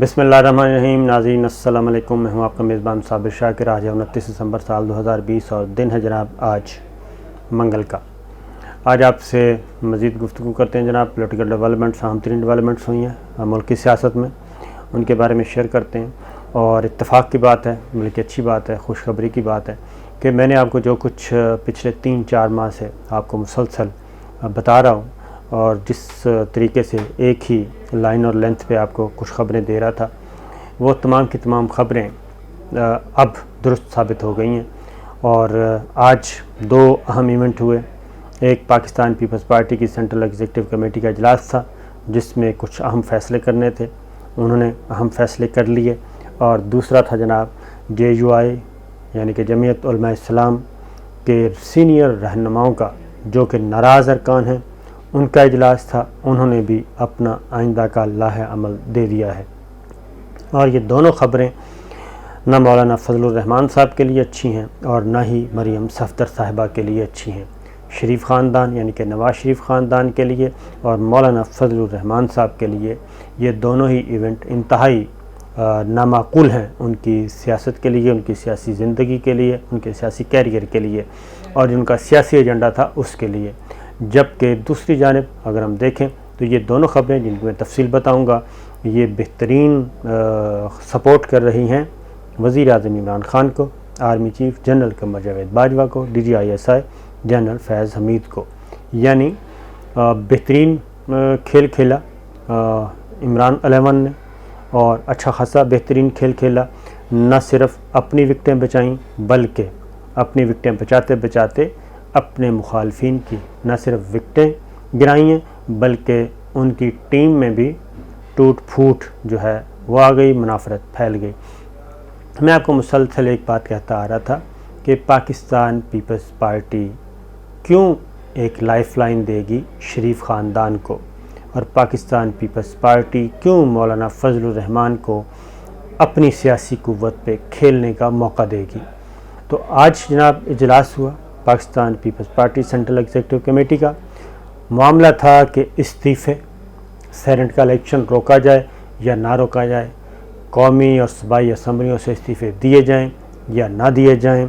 بسم اللہ الرحمن الرحیم۔ ناظرین السلام علیکم، میں ہوں آپ کا میزبان صابر شاکر۔ آج ہے 29 دسمبر سال 2020 اور دن ہے جناب آج منگل کا۔ آج آپ سے مزید گفتگو کرتے ہیں جناب پولیٹیکل ڈیولپمنٹس، اہم ترین ڈیولپمنٹس ہوئی ہیں ملک کی سیاست میں، ان کے بارے میں شیئر کرتے ہیں۔ اور اتفاق کی بات ہے، بلکہ اچھی بات ہے، خوشخبری کی بات ہے کہ میں نے آپ کو جو کچھ پچھلے 3-4 ماہ سے آپ کو مسلسل بتا رہا ہوں اور جس طریقے سے ایک ہی لائن اور لینتھ پہ آپ کو کچھ خبریں دے رہا تھا، وہ تمام کی تمام خبریں اب درست ثابت ہو گئی ہیں۔ اور آج 2 اہم ایونٹ ہوئے۔ ایک پاکستان پیپلز پارٹی کی سینٹرل ایگزیکٹو کمیٹی کا اجلاس تھا جس میں کچھ اہم فیصلے کرنے تھے، انہوں نے اہم فیصلے کر لیے۔ اور دوسرا تھا جناب JUI یعنی کہ جمعیت علماء اسلام کے سینئر رہنماؤں کا، جو کہ ناراض ارکان ہیں، ان کا اجلاس تھا۔ انہوں نے بھی اپنا آئندہ کا لائحہ عمل دے دیا ہے۔ اور یہ دونوں خبریں نہ مولانا فضل الرحمان صاحب کے لیے اچھی ہیں اور نہ ہی مریم صفدر صاحبہ کے لیے اچھی ہیں۔ شریف خاندان یعنی کہ نواز شریف خاندان کے لیے اور مولانا فضل الرحمان صاحب کے لیے یہ دونوں ہی ایونٹ انتہائی نامعقول ہیں، ان کی سیاست کے لیے، ان کی سیاسی زندگی کے لیے، ان کے سیاسی کیریئر کے لیے اور جن کا سیاسی ایجنڈا تھا اس کے لیے۔ جبکہ دوسری جانب اگر ہم دیکھیں تو یہ دونوں خبریں جن کی میں تفصیل بتاؤں گا، یہ بہترین سپورٹ کر رہی ہیں وزیر اعظم عمران خان کو، army chief general Qamar Javed Bajwa کو، DGI جنرل فیض حمید کو۔ یعنی بہترین کھیل کھیلا عمران 11 نے، اور اچھا خاصا بہترین کھیل کھیلا، نہ صرف اپنی وکٹیں بچائیں بلکہ اپنی وکٹیں بچاتے بچاتے اپنے مخالفین کی نہ صرف وکٹیں گرائی ہیں بلکہ ان کی ٹیم میں بھی ٹوٹ پھوٹ جو ہے وہ آ گئی، منافرت پھیل گئی۔ میں آپ کو مسلسل ایک بات کہتا آ رہا تھا کہ پاکستان پیپلز پارٹی کیوں ایک لائف لائن دے گی شریف خاندان کو، اور پاکستان پیپلز پارٹی کیوں مولانا فضل الرحمان کو اپنی سیاسی قوت پہ کھیلنے کا موقع دے گی۔ تو آج جناب اجلاس ہوا Pakistan peoples party central executive committee کا۔ معاملہ تھا کہ استعفے، سینیٹ کا الیکشن روکا جائے یا نہ روکا جائے، قومی اور صوبائی اسمبلیوں سے استعفے دیے جائیں یا نہ دیے جائیں،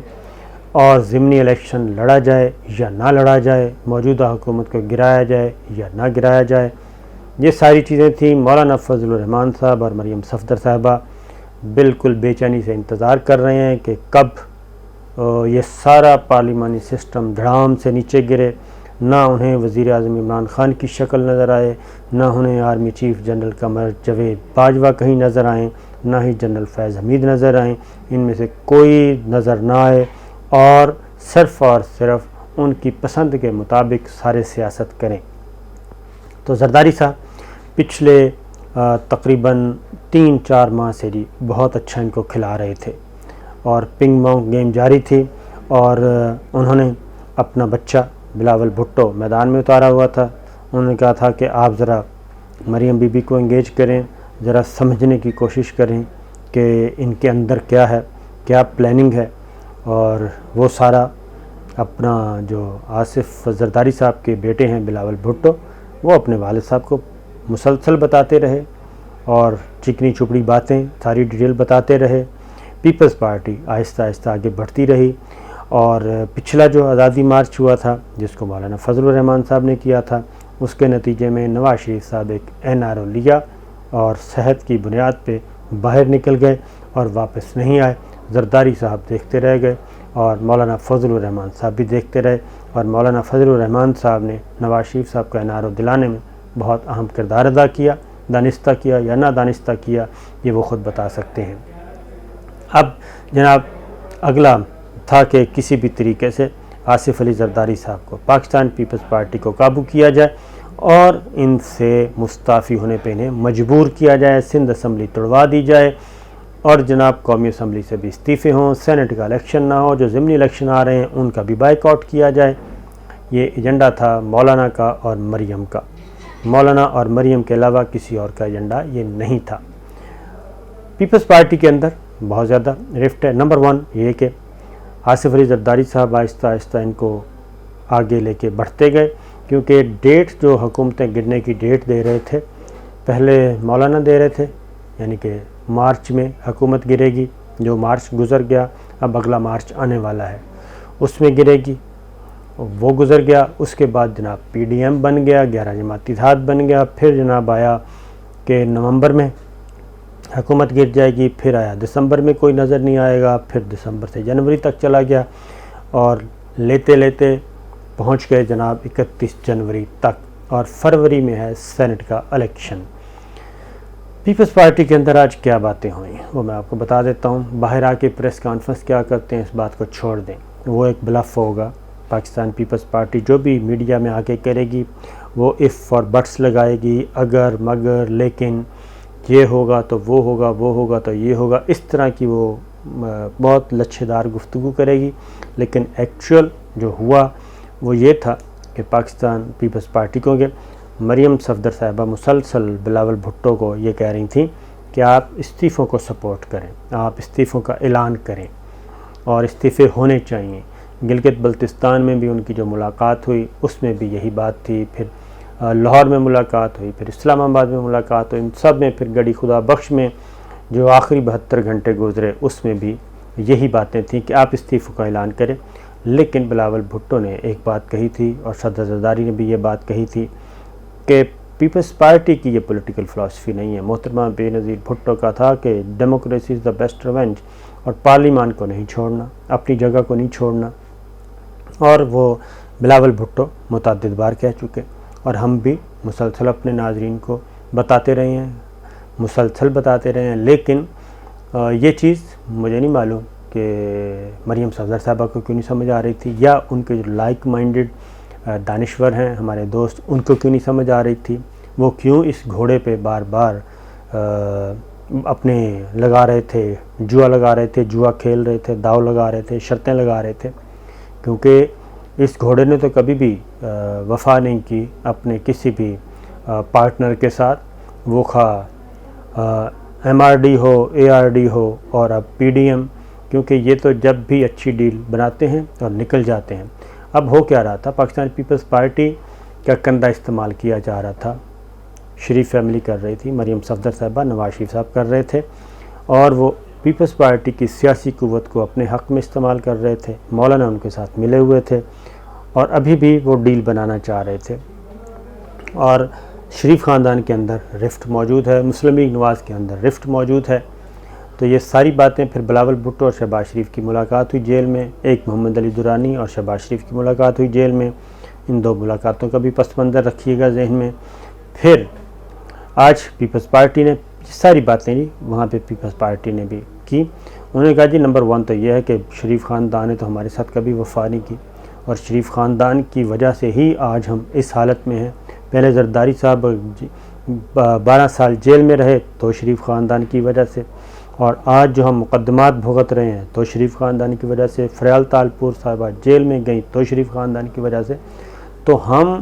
اور ضمنی الیکشن لڑا جائے یا نہ لڑا جائے، موجودہ حکومت کو گرایا جائے یا نہ گرایا جائے۔ یہ ساری چیزیں تھیں۔ مولانا فضل الرحمان صاحب اور مریم صفدر صاحبہ بالکل بے چینی سے انتظار کر رہے ہیں کہ کب یہ سارا پارلیمانی سسٹم دھڑام سے نیچے گرے، نہ انہیں وزیر اعظم عمران خان کی شکل نظر آئے، نہ انہیں army chief general Qamar Javed Bajwa کہیں نظر آئیں، نہ ہی جنرل فیض حمید نظر آئیں، ان میں سے کوئی نظر نہ آئے، اور صرف ان کی پسند کے مطابق سارے سیاست کریں۔ تو زرداری صاحب پچھلے تقریباً 3-4 ماہ سے جی بہت اچھا ان کو کھلا رہے تھے، اور پنگ پونگ گیم جاری تھی، اور انہوں نے اپنا بچہ بلاول بھٹو میدان میں اتارا ہوا تھا۔ انہوں نے کہا تھا کہ آپ ذرا مریم بی بی کو انگیج کریں، ذرا سمجھنے کی کوشش کریں کہ ان کے اندر کیا ہے، کیا پلاننگ ہے۔ اور وہ سارا اپنا جو آصف زرداری صاحب کے بیٹے ہیں بلاول بھٹو، وہ اپنے والد صاحب کو مسلسل بتاتے رہے اور چکنی چپڑی باتیں ساری ڈیٹیل بتاتے رہے۔ پیپلز پارٹی آہستہ آہستہ آگے بڑھتی رہی، اور پچھلا جو آزادی مارچ ہوا تھا جس کو مولانا فضل الرحمان صاحب نے کیا تھا، اس کے نتیجے میں نواز شریف صاحب ایک NRO لیا اور صحت کی بنیاد پہ باہر نکل گئے اور واپس نہیں آئے۔ زرداری صاحب دیکھتے رہ گئے اور مولانا فضل الرحمان صاحب بھی دیکھتے رہے، اور مولانا فضل الرحمان صاحب نے نواز شریف صاحب کو NRO دلانے میں بہت اہم کردار ادا کیا، دانستہ کیا یا نہ دانستہ کیا یہ وہ خود بتا سکتے ہیں۔ اب جناب اگلا تھا کہ کسی بھی طریقے سے آصف علی زرداری صاحب کو، پاکستان پیپلز پارٹی کو قابو کیا جائے اور ان سے مستعفی ہونے پہ انہیں مجبور کیا جائے، سندھ اسمبلی توڑوا دی جائے، اور جناب قومی اسمبلی سے بھی استعفے ہوں، سینیٹ کا الیکشن نہ ہو، جو ضمنی الیکشن آ رہے ہیں ان کا بھی بائیک آؤٹ کیا جائے۔ یہ ایجنڈا تھا مولانا کا اور مریم کا۔ مولانا اور مریم کے علاوہ کسی اور کا ایجنڈا یہ نہیں تھا۔ پیپلز پارٹی کے اندر بہت زیادہ رفٹ ہے۔ نمبر 1 یہ کہ آصف علی زرداری صاحب آہستہ آہستہ ان کو آگے لے کے بڑھتے گئے، کیونکہ ڈیٹ جو حکومتیں گرنے کی ڈیٹ دے رہے تھے، پہلے مولانا دے رہے تھے یعنی کہ مارچ میں حکومت گرے گی، جو مارچ گزر گیا اب اگلا مارچ آنے والا ہے اس میں گرے گی، وہ گزر گیا۔ اس کے بعد جناب پی ڈی ایم بن گیا، 11 جماعتی اتحاد بن گیا، پھر جناب آیا کہ نومبر میں حکومت گر جائے گی، پھر آیا دسمبر میں کوئی نظر نہیں آئے گا، پھر دسمبر سے جنوری تک چلا گیا اور لیتے لیتے پہنچ گئے جناب 31 جنوری تک، اور فروری میں ہے سینٹ کا الیکشن۔ پیپلز پارٹی کے اندر آج کیا باتیں ہوئیں وہ میں آپ کو بتا دیتا ہوں۔ باہر آ کے پریس کانفرنس کیا کرتے ہیں اس بات کو چھوڑ دیں، وہ ایک بلف ہوگا۔ پاکستان پیپلز پارٹی جو بھی میڈیا میں آ کے کرے گی وہ اف اور بٹس لگائے گی، اگر مگر لیکن، یہ ہوگا تو وہ ہوگا، وہ ہوگا تو یہ ہوگا، اس طرح کی وہ بہت لچھے دار گفتگو کرے گی۔ لیکن ایکچوئل جو ہوا وہ یہ تھا کہ پاکستان پیپلز پارٹی کو کہ مریم صفدر صاحبہ مسلسل بلاول بھٹو کو یہ کہہ رہی تھیں کہ آپ استعفوں کو سپورٹ کریں، آپ استعفوں کا اعلان کریں اور استعفے ہونے چاہیے۔ گلگت بلتستان میں بھی ان کی جو ملاقات ہوئی اس میں بھی یہی بات تھی، پھر لاہور میں ملاقات ہوئی، پھر اسلام آباد میں ملاقات ہوئی، ان سب میں پھر گڑی خدا بخش میں جو آخری 72 گھنٹے گزرے اس میں بھی یہی باتیں تھیں کہ آپ استعفوں کا اعلان کریں۔ لیکن بلاول بھٹو نے ایک بات کہی تھی اور صدر زرداری نے بھی یہ بات کہی تھی کہ پیپلز پارٹی کی یہ پولیٹیکل فلاسفی نہیں ہے۔ محترمہ بے نظیر بھٹو کا تھا کہ democracy is the best revenge, اور پارلیمان کو نہیں چھوڑنا، اپنی جگہ کو نہیں چھوڑنا، اور وہ بلاول بھٹو متعدد بار کہہ چکے، اور ہم بھی مسلسل اپنے ناظرین کو بتاتے رہے ہیں، مسلسل بتاتے رہے ہیں۔ لیکن یہ چیز مجھے نہیں معلوم کہ مریم صفدر صاحبہ کو کیوں نہیں سمجھ آ رہی تھی، یا ان کے جو لائک مائنڈڈ دانشور ہیں ہمارے دوست ان کو کیوں نہیں سمجھ آ رہی تھی، وہ کیوں اس گھوڑے پہ بار بار اپنے لگا رہے تھے، جوا لگا رہے تھے، جوا کھیل رہے تھے، داؤ لگا رہے تھے، شرطیں لگا رہے تھے، کیونکہ اس گھوڑے نے تو کبھی بھی وفا نہیں کی اپنے کسی بھی پارٹنر کے ساتھ، وہ خواہ ایم آر ڈی ہو، اے آر ڈی ہو اور اب پی ڈی ایم، کیونکہ یہ تو جب بھی اچھی ڈیل بناتے ہیں اور نکل جاتے ہیں۔ اب ہو کیا رہا تھا، پاکستان پیپلز پارٹی کا کندھا استعمال کیا جا رہا تھا، شریف فیملی کر رہی تھی، مریم صفدر صاحبہ، نواز شریف صاحب کر رہے تھے، اور وہ پیپلز پارٹی کی سیاسی قوت کو اپنے حق میں استعمال کر رہے تھے۔ مولانا ان کے ساتھ ملے ہوئے تھے اور ابھی بھی وہ ڈیل بنانا چاہ رہے تھے، اور شریف خاندان کے اندر رفٹ موجود ہے، مسلم لیگ نواز کے اندر رفٹ موجود ہے۔ تو یہ ساری باتیں پھر بلاول بھٹو اور شہباز شریف کی ملاقات ہوئی جیل میں، ایک محمد علی درانی اور شہباز شریف کی ملاقات ہوئی جیل میں، ان دو ملاقاتوں کا بھی پس منظر رکھیے گا ذہن میں۔ پھر آج پیپلز پارٹی نے ساری باتیں نہیں وہاں پہ پیپلز پارٹی نے بھی کی، انہوں نے کہا جی نمبر 1 تو یہ ہے کہ شریف خاندان نے تو ہمارے ساتھ کبھی وفا نہیں کی، اور شریف خاندان کی وجہ سے ہی آج ہم اس حالت میں ہیں۔ پہلے زرداری صاحب 12 سال جیل میں رہے تو شریف خاندان کی وجہ سے، اور آج جو ہم مقدمات بھگت رہے ہیں تو شریف خاندان کی وجہ سے، فریال تالپور صاحبہ جیل میں گئیں تو شریف خاندان کی وجہ سے۔ تو ہم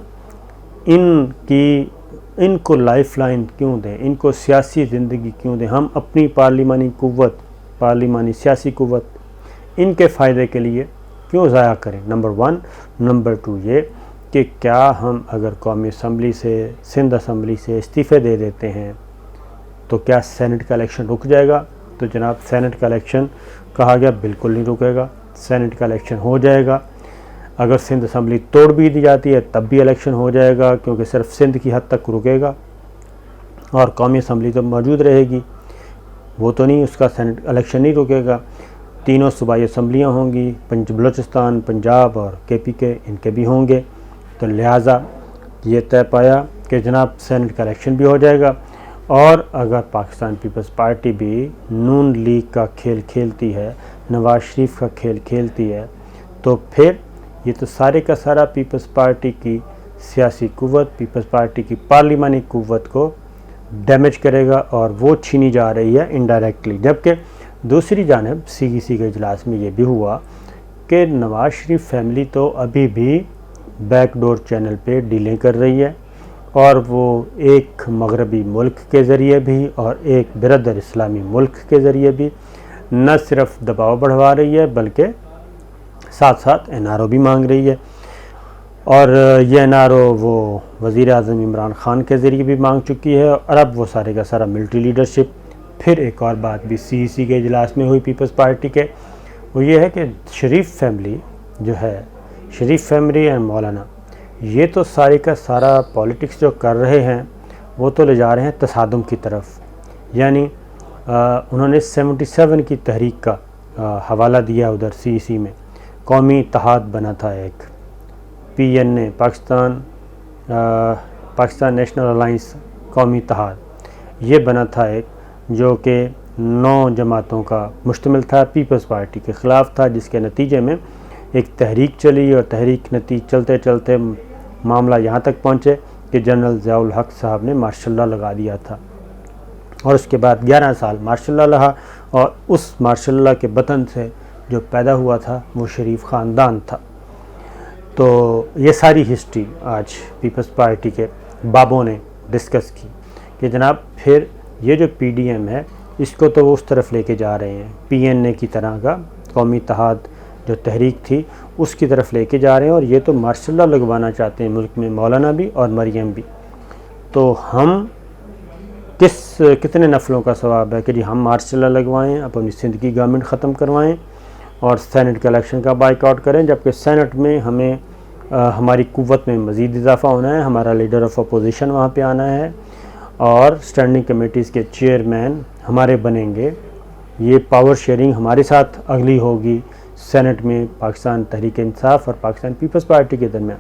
ان کو لائف لائن کیوں دیں، ان کو سیاسی زندگی کیوں دیں، ہم اپنی پارلیمانی قوت، پارلیمانی سیاسی قوت ان کے فائدے کے لیے کیوں ضائع کریں، نمبر 1۔ نمبر 2 یہ کہ کیا ہم اگر قومی اسمبلی سے، سندھ اسمبلی سے استعفے دے دیتے ہیں تو کیا سینٹ کا الیکشن رک جائے گا؟ تو جناب سینٹ کا الیکشن کہا گیا بالکل نہیں رکے گا، سینٹ کا الیکشن ہو جائے گا۔ اگر سندھ اسمبلی توڑ بھی دی جاتی ہے تب بھی الیکشن ہو جائے گا، کیونکہ صرف سندھ کی حد تک رکے گا اور قومی اسمبلی تو موجود رہے گی، وہ تو نہیں، اس کا سینٹ الیکشن نہیں رکے گا۔ تینوں صوبائی اسمبلیاں ہوں گی، بلوچستان، پنجاب اور کے پی کے، ان کے بھی ہوں گے، تو لہٰذا یہ طے پایا کہ جناب سینٹ کا الیکشن بھی ہو جائے گا۔ اور اگر پاکستان پیپلز پارٹی بھی نون لیگ کا کھیل کھیلتی ہے، نواز شریف کا کھیل کھیلتی ہے، تو پھر یہ تو سارے کا سارا پیپلز پارٹی کی سیاسی قوت، پیپلز پارٹی کی پارلیمانی قوت کو ڈیمیج کرے گا، اور وہ چھینی جا رہی ہے انڈائریکٹلی۔ جبکہ دوسری جانب سی ای سی کے اجلاس میں یہ بھی ہوا کہ نواز شریف فیملی تو ابھی بھی بیک ڈور چینل پہ ڈیلیں کر رہی ہے، اور وہ ایک مغربی ملک کے ذریعے بھی اور ایک برادر اسلامی ملک کے ذریعے بھی نہ صرف دباؤ بڑھوا رہی ہے بلکہ ساتھ ساتھ این آر او بھی مانگ رہی ہے، اور یہ این آر او وہ وزیر اعظم عمران خان کے ذریعے بھی مانگ چکی ہے، اور اب وہ سارے کا سارا ملٹری لیڈرشپ پھر ایک اور بات بھی سی ای سی کے اجلاس میں ہوئی پیپلز پارٹی کے، وہ یہ ہے کہ شریف فیملی جو ہے، شریف فیملی اینڈ مولانا، یہ تو سارے کا سارا پولیٹکس جو کر رہے ہیں وہ تو لے جا رہے ہیں تصادم کی طرف۔ یعنی انہوں نے 77 کی تحریک کا حوالہ دیا ادھر سی ای سی میں، قومی اتحاد بنا تھا ایک، پی این اے پاکستان نیشنل الائنس قومی اتحاد، یہ بنا تھا ایک جو کہ 9 جماعتوں کا مشتمل تھا، پیپلز پارٹی کے خلاف تھا، جس کے نتیجے میں ایک تحریک چلی اور تحریک چلتے چلتے معاملہ یہاں تک پہنچے کہ جنرل ضیاء الحق صاحب نے مارشل لا لگا دیا تھا، اور اس کے بعد 11 سال مارشل لا رہا، اور اس مارشل لا کے بطن سے جو پیدا ہوا تھا وہ شریف خاندان تھا۔ تو یہ ساری ہسٹری آج پیپلز پارٹی کے بابوں نے ڈسکس کی کہ جناب پھر یہ جو پی ڈی ایم ہے اس کو تو وہ اس طرف لے کے جا رہے ہیں، پی این اے کی طرح کا قومی اتحاد جو تحریک تھی اس کی طرف لے کے جا رہے ہیں، اور یہ تو مارشل لا لگوانا چاہتے ہیں ملک میں، مولانا بھی اور مریم بھی۔ تو ہم کتنے نفلوں کا ثواب ہے کہ جی ہم مارشل لا لگوائیں، اپنی سندھ کی گورنمنٹ ختم کروائیں اور سینٹ کے الیکشن کا بائیک آؤٹ کریں، جبکہ سینٹ میں ہمیں ہماری قوت میں مزید اضافہ ہونا ہے، ہمارا لیڈر آف اپوزیشن وہاں پہ آنا ہے، اور اسٹینڈنگ کمیٹیز کے چیئرمین ہمارے بنیں گے، یہ پاور شیئرنگ ہمارے ساتھ اگلی ہوگی سینٹ میں پاکستان تحریک انصاف اور پاکستان پیپلز پارٹی کے درمیان۔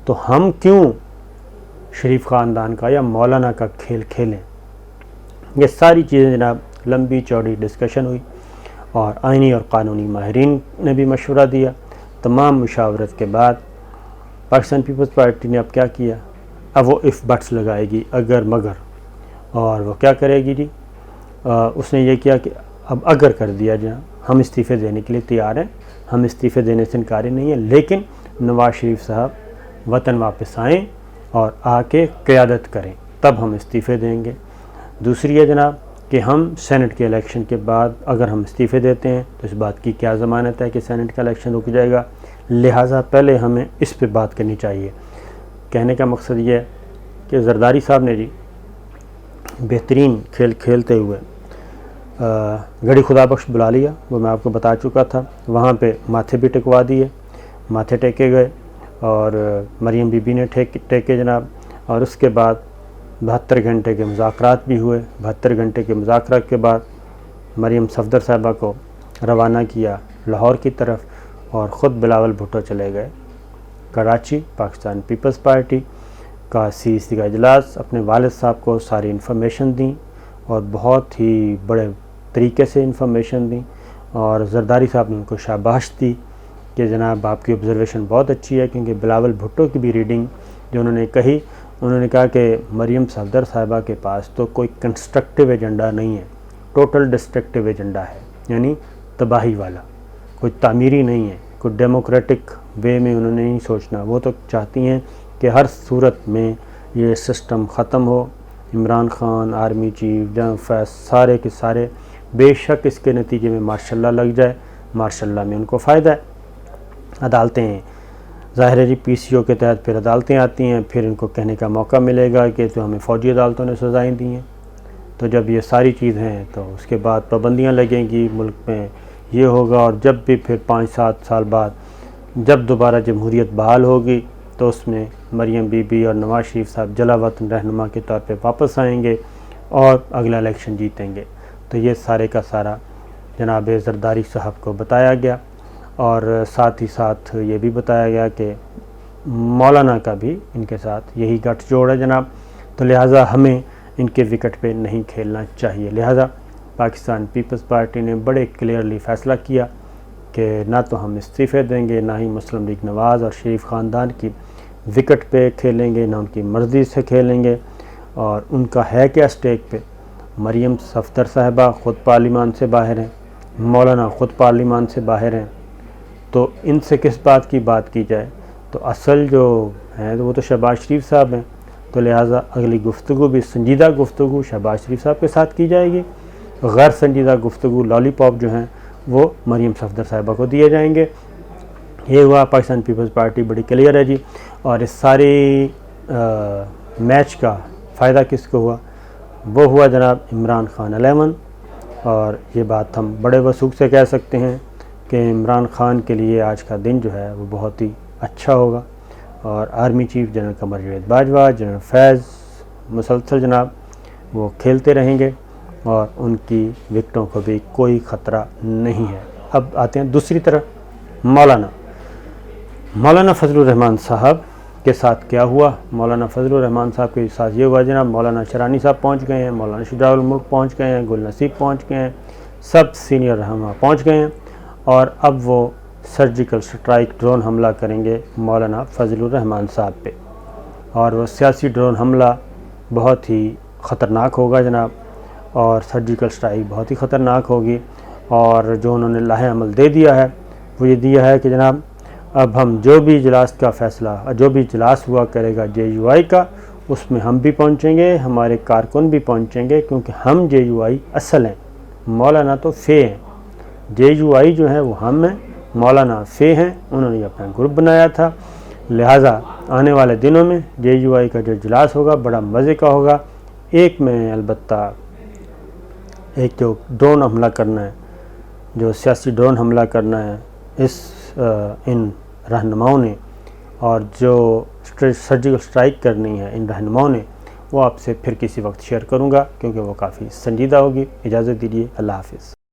تو ہم کیوں شریف خاندان کا یا مولانا کا کھیل کھیلیں؟ یہ ساری چیزیں جناب لمبی چوڑی ڈسکشن ہوئی، اور آئینی اور قانونی ماہرین نے بھی مشورہ دیا۔ تمام مشاورت کے بعد پاکستان پیپلز پارٹی نے اب کیا کیا؟ اب وہ اف بٹس لگائے گی، اگر مگر، اور وہ کیا کرے گی جی؟ اس نے یہ کیا کہ اب اگر کر دیا جائے، ہم استعفے دینے کے لیے تیار ہیں، ہم استعفے دینے سے انکاری نہیں ہے، لیکن نواز شریف صاحب وطن واپس آئیں اور آ کے قیادت کریں، تب ہم استعفے دیں گے۔ دوسری ہے جناب کہ ہم سینٹ کے الیکشن کے بعد اگر ہم استعفے دیتے ہیں تو اس بات کی کیا ضمانت ہے کہ سینٹ کا الیکشن رک جائے گا، لہٰذا پہلے ہمیں اس پہ بات کرنی چاہیے۔ کہنے کا مقصد یہ ہے کہ زرداری صاحب نے جی بہترین کھیل کھیلتے ہوئے گڑھی خدا بخش بلا لیا، وہ میں آپ کو بتا چکا تھا، وہاں پہ ماتھے بھی ٹکوا دیے، ماتھے ٹیکے گئے، اور مریم بی بی نے ٹیکے جناب، اور اس کے بعد 72 گھنٹے کے مذاکرات بھی ہوئے۔ 72 گھنٹے کے مذاکرات کے بعد مریم صفدر صاحبہ کو روانہ کیا لاہور کی طرف، اور خود بلاول بھٹو چلے گئے کراچی۔ پاکستان پیپلز پارٹی کا سی ای سی کا اجلاس، اپنے والد صاحب کو ساری انفارمیشن دیں، اور بہت ہی بڑے طریقے سے انفارمیشن دیں، اور زرداری صاحب نے ان کو شاباش دی کہ جناب آپ کی آبزرویشن بہت اچھی ہے، کیونکہ بلاول بھٹو کی بھی ریڈنگ جو انہوں نے کہی، انہوں نے کہا کہ مریم صفدر صاحبہ کے پاس تو کوئی کنسٹرکٹیو ایجنڈا نہیں ہے، ٹوٹل ڈسٹرکٹیو ایجنڈا ہے، یعنی تباہی والا، کوئی تعمیری نہیں ہے، کوئی ڈیموکریٹک وے میں انہوں نے نہیں سوچنا۔ وہ تو چاہتی ہیں کہ ہر صورت میں یہ سسٹم ختم ہو، Imran Khan, army chief, general Faiz, سارے کے سارے، بے شک اس کے نتیجے میں مارشل لا لگ جائے، مارشل لا میں ان کو فائدہ ہے۔ عدالتیں ظاہر ہے جی پی سی او کے تحت پھر عدالتیں آتی ہیں، پھر ان کو کہنے کا موقع ملے گا کہ تو ہمیں فوجی عدالتوں نے سزائیں دی ہیں۔ تو جب یہ ساری چیز ہیں تو اس کے بعد پابندیاں لگیں گی، ملک میں یہ ہوگا، اور جب بھی پھر 5-7 سال بعد جب دوبارہ جمہوریت بحال ہوگی تو اس میں مریم بی بی اور نواز شریف صاحب جلا وطن رہنما کے طور پہ واپس آئیں گے اور اگلا الیکشن جیتیں گے۔ تو یہ سارے کا سارا جناب زرداری صاحب کو بتایا گیا، اور ساتھ ہی ساتھ یہ بھی بتایا گیا کہ مولانا کا بھی ان کے ساتھ یہی گٹھ جوڑ ہے جناب، تو لہٰذا ہمیں ان کے وکٹ پہ نہیں کھیلنا چاہیے۔ لہٰذا پاکستان پیپلز پارٹی نے بڑے کلیئرلی فیصلہ کیا کہ نہ تو ہم استعفے دیں گے، نہ ہی مسلم لیگ نواز اور شریف خاندان کی وکٹ پہ کھیلیں گے، نہ ان کی مرضی سے کھیلیں گے۔ اور ان کا ہے کیا اسٹیک پہ؟ مریم صفدر صاحبہ خود پارلیمان سے باہر ہیں، مولانا خود پارلیمان سے باہر ہیں، تو ان سے کس بات کی جائے؟ تو اصل جو ہیں وہ تو شہباز شریف صاحب ہیں، تو لہٰذا اگلی گفتگو بھی سنجیدہ گفتگو شہباز شریف صاحب کے ساتھ کی جائے گی، غیر سنجیدہ گفتگو لالی پاپ جو ہیں وہ مریم صفدر صاحبہ کو دیے جائیں گے۔ یہ ہوا پاکستان پیپلز پارٹی بڑی کلیئر ہے جی، اور اس ساری میچ کا فائدہ کس کو ہوا؟ وہ ہوا جناب عمران خان 11 اور یہ بات ہم بڑے وثوق سے کہہ سکتے ہیں کہ عمران خان کے لیے آج کا دن جو ہے وہ بہت ہی اچھا ہوگا، اور army chief general Qamar Javed Bajwa, general Faiz مسلسل جناب وہ کھیلتے رہیں گے اور ان کی وکٹوں کو بھی کوئی خطرہ نہیں ہے۔ اب آتے ہیں دوسری طرف مولانا فضل الرحمان صاحب کے ساتھ کیا ہوا۔ مولانا فضل الرحمان صاحب کے ساتھ یہ ہوا جناب، مولانا شرانی صاحب پہنچ گئے ہیں، مولانا شجاع الملک پہنچ گئے ہیں، گل نصیب پہنچ گئے ہیں، سب سینئر رہنما پہنچ گئے ہیں، اور اب وہ سرجیکل سٹرائک ڈرون حملہ کریں گے مولانا فضل الرحمان صاحب پہ، اور وہ سیاسی ڈرون حملہ بہت ہی خطرناک ہوگا جناب، اور سرجیکل سٹرائک بہت ہی خطرناک ہوگی۔ اور جو انہوں نے لاہ عمل دے دیا ہے وہ یہ دیا ہے کہ جناب اب ہم جو بھی اجلاس کا فیصلہ، جو بھی اجلاس ہوا کرے گا JUI کا، اس میں ہم بھی پہنچیں گے، ہمارے کارکن بھی پہنچیں گے، کیونکہ ہم JUI اصل ہیں، مولانا تو فے ہیں۔ JUI جو ہے وہ ہم ہیں، مولانا فے ہیں، انہوں نے اپنا گروپ بنایا تھا، لہٰذا آنے والے دنوں میں JUI کا جو اجلاس ہوگا بڑا مزے کا ہوگا۔ ایک میں البتہ ایک جو ڈرون حملہ کرنا ہے، جو سیاسی ڈرون حملہ کرنا ہے ان رہنماؤں نے، اور جو سرجیکل سٹرائک کرنی ہے ان رہنماؤں نے، وہ آپ سے پھر کسی وقت شیئر کروں گا، کیونکہ وہ کافی سنجیدہ ہوگی۔ اجازت دیجیے، اللہ حافظ۔